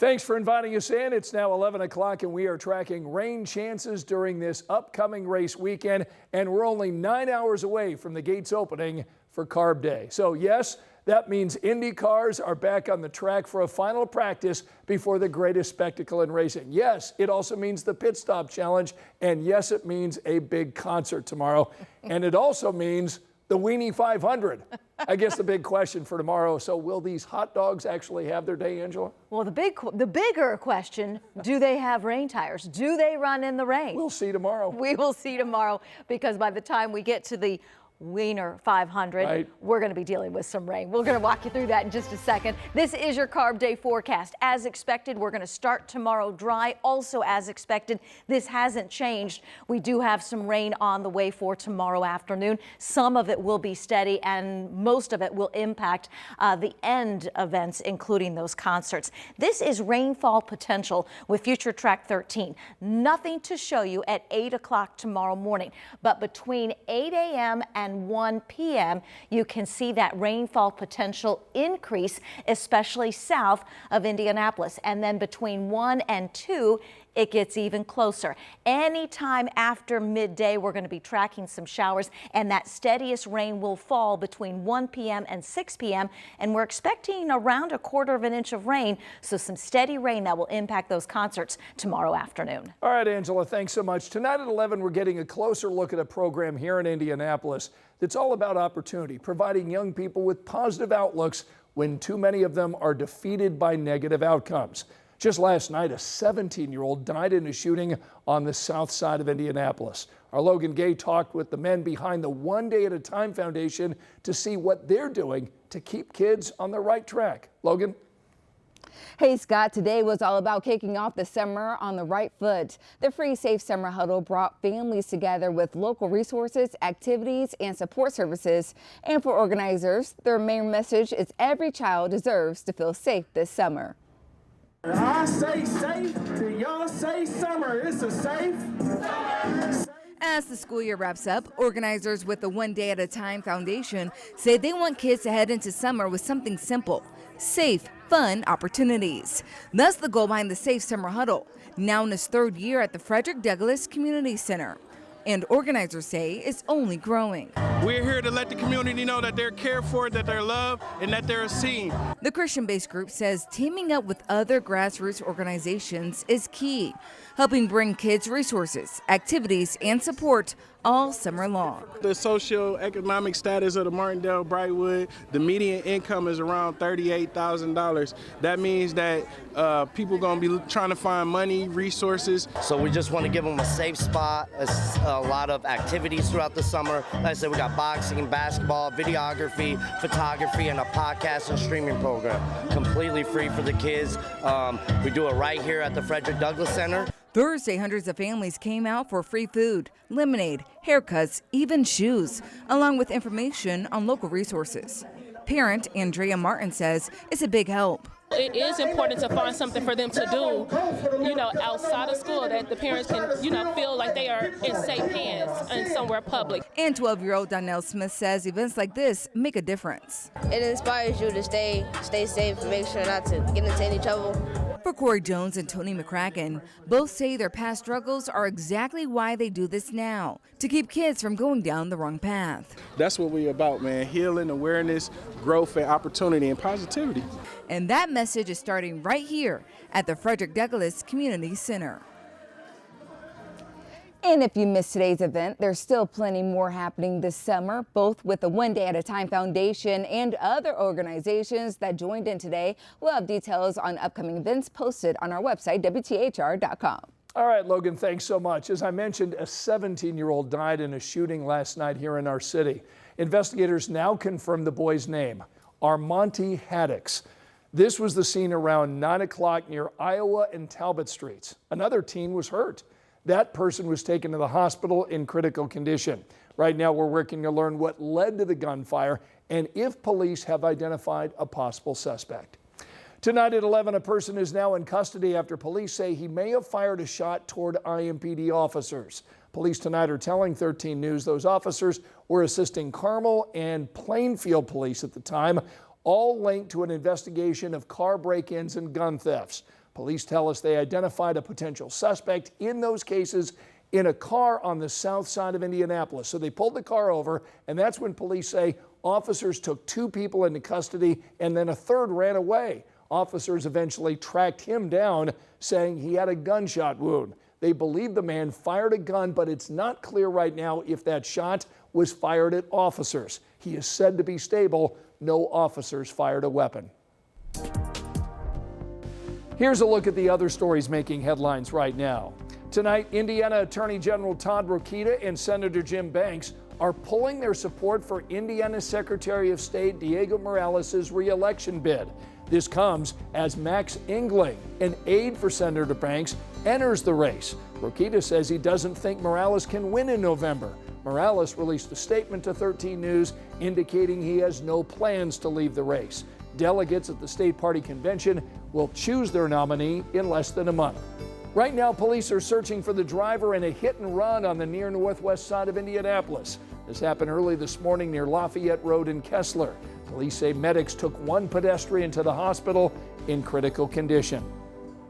Thanks for inviting us in. It's now 11 o'clock and we are tracking rain chances during this upcoming race weekend, and we're only 9 hours away from the gates opening for Carb Day. So yes, that means Indy cars are back on the track for a final practice before the greatest spectacle in racing. Yes, it also means the pit stop challenge, and yes, it means a big concert tomorrow. And it also means the Weenie 500. I guess the big question for tomorrow, so will these hot dogs actually have their day, Angela? Well, the bigger question, do they have rain tires? Do they run in the rain? We'll see tomorrow. We will see tomorrow, because by the time we get to the Wiener 500, right, we're going to be dealing with some rain. We're going to walk you through that in just a second. This is your Carb Day forecast. As expected, we're going to start tomorrow dry. Also as expected, this hasn't changed. We do have some rain on the way for tomorrow afternoon. Some of it will be steady, and most of it will impact the end events, including those concerts. This is rainfall potential with Future Track 13. Nothing to show you at 8 o'clock tomorrow morning, but between 8 a.m. and 1 p.m. you can see that rainfall potential increase, especially south of Indianapolis. And then between 1 and 2, it gets even closer. Anytime after midday, we're going to be tracking some showers, and that steadiest rain will fall between 1 p.m. and 6 p.m. And we're expecting around 1/4 inch of rain, so some steady rain that will impact those concerts tomorrow afternoon. All right, Angela, thanks so much. Tonight at 11, we're getting a closer look at a program here in Indianapolis that's all about opportunity, providing young people with positive outlooks when too many of them are defeated by negative outcomes. Just last night, a 17-year-old died in a shooting on the south side of Indianapolis. Our Logan Gay talked with the men behind the One Day at a Time Foundation to see what they're doing to keep kids on the right track. Logan? Hey Scott, today was all about kicking off the summer on the right foot. The Free Safe Summer Huddle brought families together with local resources, activities, and support services. And for organizers, their main message is every child deserves to feel safe this summer. I say safe, do y'all say summer? It's a safe summer. As the school year wraps up, organizers with the One Day at a Time Foundation say they want kids to head into summer with something simple: safe, fun opportunities. That's the goal behind the Safe Summer Huddle, now in its 3rd year at the Frederick Douglass Community Center. And organizers say it's only growing. We're here to let the community know that they're cared for, that they're loved, and that they're seen. The Christian-based group says teaming up with other grassroots organizations is key, helping bring kids resources, activities, and support all summer long. The socioeconomic status of the Martindale Brightwood, the median income is around $38,000. That means that people going to be trying to find money, resources. So we just want to give them a safe spot, a lot of activities throughout the summer. Like I said, we got boxing, basketball, videography, photography, and a podcast and streaming program. Completely free for the kids. We do it right here at the Frederick Douglass Center. Thursday, hundreds of families came out for free food, lemonade, haircuts, even shoes, along with information on local resources. Parent Andrea Martin says it's a big help. It is important to find something for them to do, outside of school, that the parents can, feel like they are in safe hands and somewhere public. And 12-year-old Donnell Smith says events like this make a difference. It inspires you to stay safe and make sure not to get into any trouble. For Corey Jones and Tony McCracken, both say their past struggles are exactly why they do this now, to keep kids from going down the wrong path. That's what we're about, man. Healing, awareness, growth, and opportunity, and positivity. And that message is starting right here at the Frederick Douglass Community Center. And if you missed today's event, there's still plenty more happening this summer, both with the One Day at a Time Foundation and other organizations that joined in today. We'll have details on upcoming events posted on our website, WTHR.com. All right, Logan, thanks so much. As I mentioned, a 17-year-old died in a shooting last night here in our city. Investigators now confirm the boy's name, Armonte Haddix. This was the scene around 9 o'clock near Iowa and Talbot Streets. Another teen was hurt. That person was taken to the hospital in critical condition. Right now, we're working to learn what led to the gunfire and if police have identified a possible suspect. Tonight at 11, a person is now in custody after police say he may have fired a shot toward IMPD officers. Police tonight are telling 13 News those officers were assisting Carmel and Plainfield police at the time, all linked to an investigation of car break-ins and gun thefts. Police tell us they identified a potential suspect in those cases in a car on the south side of Indianapolis. So they pulled the car over, and that's when police say officers took 2 people into custody and then a third ran away. Officers eventually tracked him down, saying he had a gunshot wound. They believe the man fired a gun, but it's not clear right now if that shot was fired at officers. He is said to be stable. No officers fired a weapon. Here's a look at the other stories making headlines right now. Tonight, Indiana Attorney General Todd Rokita and Senator Jim Banks are pulling their support for Indiana Secretary of State Diego Morales' re-election bid. This comes as Max Engling, an aide for Senator Banks, enters the race. Rokita says he doesn't think Morales can win in November. Morales released a statement to 13 News indicating he has no plans to leave the race. Delegates at the state party convention will choose their nominee in less than a month. Right now, police are searching for the driver in a hit and run on the near northwest side of Indianapolis. This happened early this morning near Lafayette Road in Kessler. Police say medics took 1 pedestrian to the hospital in critical condition.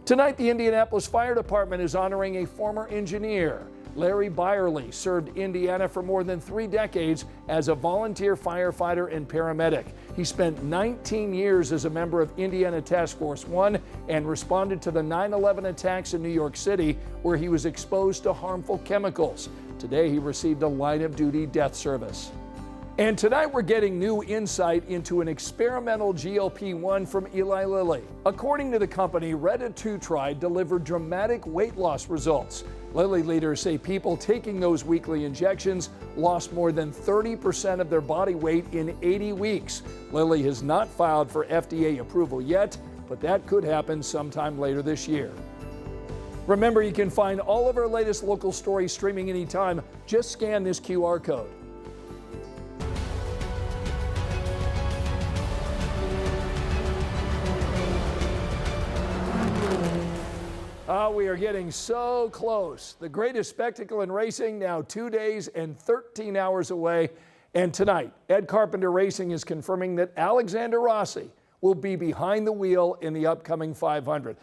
Tonight, the Indianapolis Fire Department is honoring a former engineer. Larry Byerly served Indiana for more than 3 decades as a volunteer firefighter and paramedic. He spent 19 years as a member of Indiana Task Force 1 and responded to the 9/11 attacks in New York City, where he was exposed to harmful chemicals. Today, he received a line-of-duty death service. And tonight we're getting new insight into an experimental GLP-1 from Eli Lilly. According to the company, retatrutide delivered dramatic weight loss results. Lilly leaders say people taking those weekly injections lost more than 30% of their body weight in 80 weeks. Lilly has not filed for FDA approval yet, but that could happen sometime later this year. Remember, you can find all of our latest local stories streaming anytime. Just scan this QR code. We are getting so close. The greatest spectacle in racing now 2 days and 13 hours away. And tonight, Ed Carpenter Racing is confirming that Alexander Rossi will be behind the wheel in the upcoming 500.